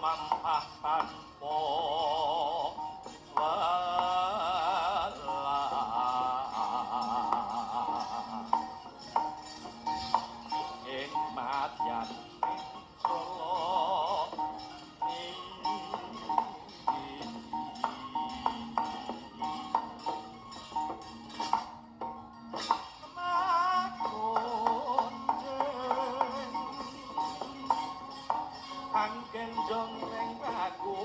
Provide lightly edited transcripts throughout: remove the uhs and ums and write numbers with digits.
mampah tanpa ing madyan Solo angken jongreng aku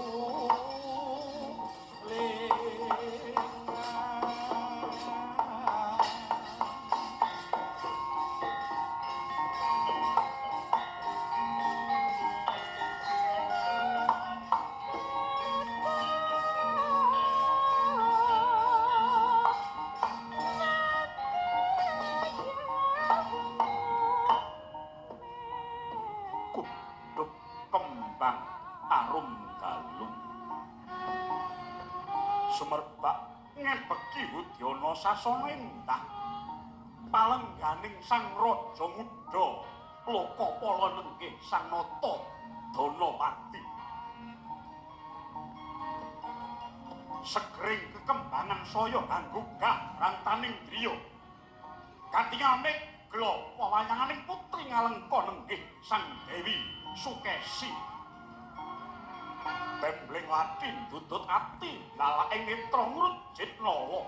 kuduk kembang arum galung sumerbak ngebeki Udyana sasana endah palengganing sang raja muda Lokapala nenggih sang nata Danapati segering kekembangan saya anggugah rantaning driya katinganing gelo wawayanganing putri ngalengka nenggih sang Dewi Sukesi Bembleng latin dudut ati lalake netra ngurut jitnawa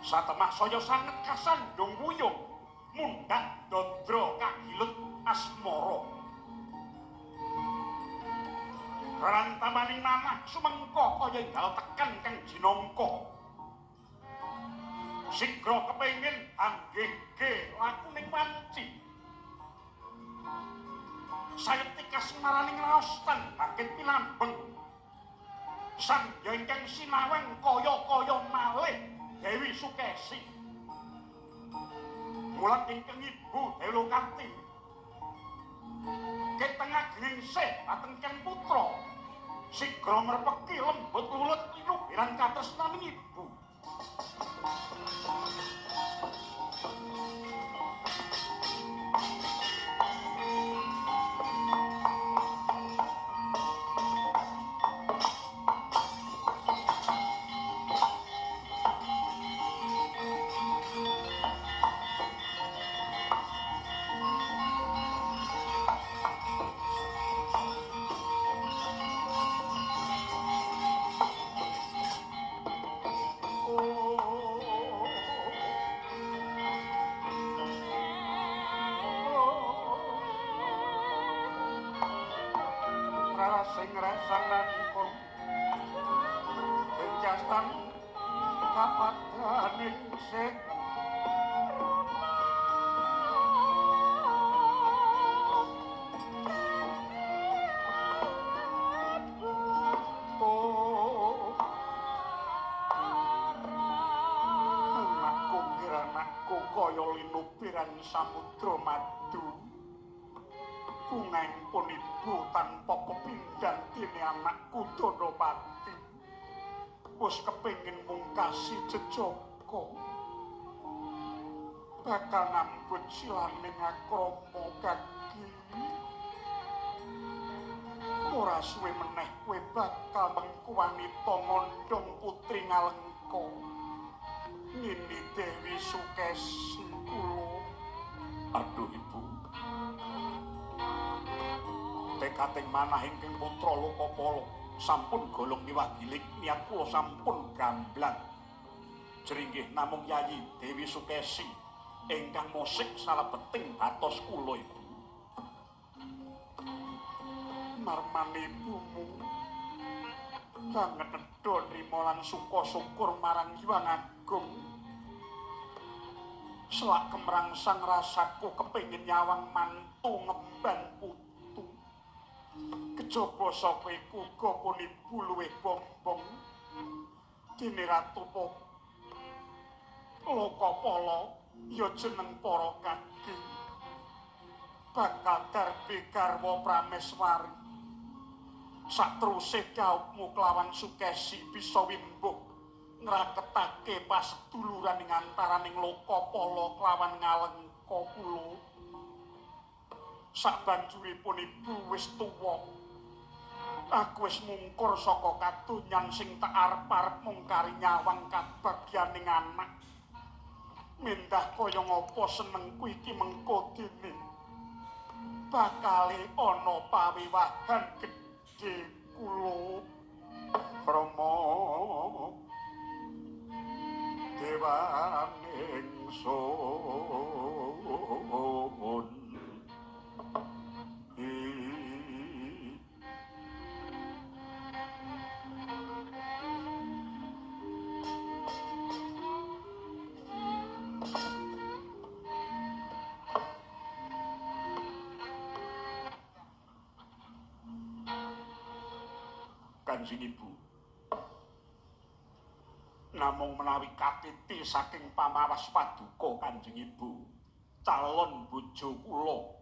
satemah saya sanget kasandung wuyung mundhak dodra kagilut asmara rantamaning manah sumengka kaya enggal tekan kang jinangka sigra kepengin anggege lakuning wanci sayeti kasmaraning raos tan bangkit pinambeng sang ingkang sinaweng kaya-kaya malih Dewi Sukesi mulat ingkang ibu Dewi Lokanti ketengah glingsih dhateng kang putra sigra merpeki lembut lulut linubiran katresnaning ibu sing rasananipun kenjastan kapadaning sing anakku kiranakku kaya linubiran samudra madu kungengipun ibu tanpa kepindhan dene anakku Danapati wis kepengin mungkasi jejaka bakal nambut silaning akrama kaki ora suwe meneh kowe bakal mengku wanita ngondhong putri Ngalengka Nini Dewi Sukesi kula aduh ibu tekating manah ingkang putra Lokapala sampun golong niwah gilik niat kula sampun gamblang jeringgih namung Yayi Dewi Sukesi ingkang musik salebeting batos kula ibu marmane ibumu banget nedha nrima lan suka syukur marang Hyang Agung selak kemrangsang rasaku kepengin nyawang mantu ngemban putu kejaba saka iku uga pun ibu luwih bombong dene Ratu Lokapala ya jeneng para kaki bakal darbe garwa prameswari satruse kaupmu kelawan Sukesi bisa wimbuh ngraketake paseduluran ing antaraning Lokapala kelawan Ngalengka kula sabanjuripun ibu wis tuwa Aku wis mungkur saka kadonyan sing tak arep-arep mung kari nyawang kabagyaning anak. Mendah kaya ngapa senengku iki mengko dene. Bakale ana pawiwahan gedhe kula. Rama dewaning sun. Kanjeng Ibu, namung menawi katiti saking pamawas paduka Kanjeng Ibu, calon bojo kula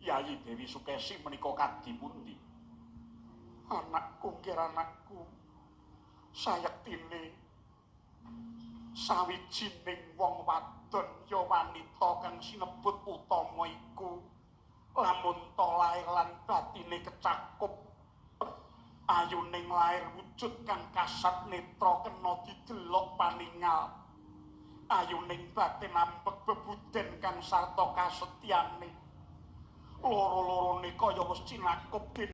Yayi Dewi Sukesi menika kadipundi? Anakku kira anakku, sayektine sawijining wong wadon ya wanita kang sinebut utama iku lamun ta lair lan batine kecakup ayuning lair wujud kang kasat netra kena didelok paningal ayuning batin ampek bebuden kang sarta kasetyane loro-lorone kaya wis cinakup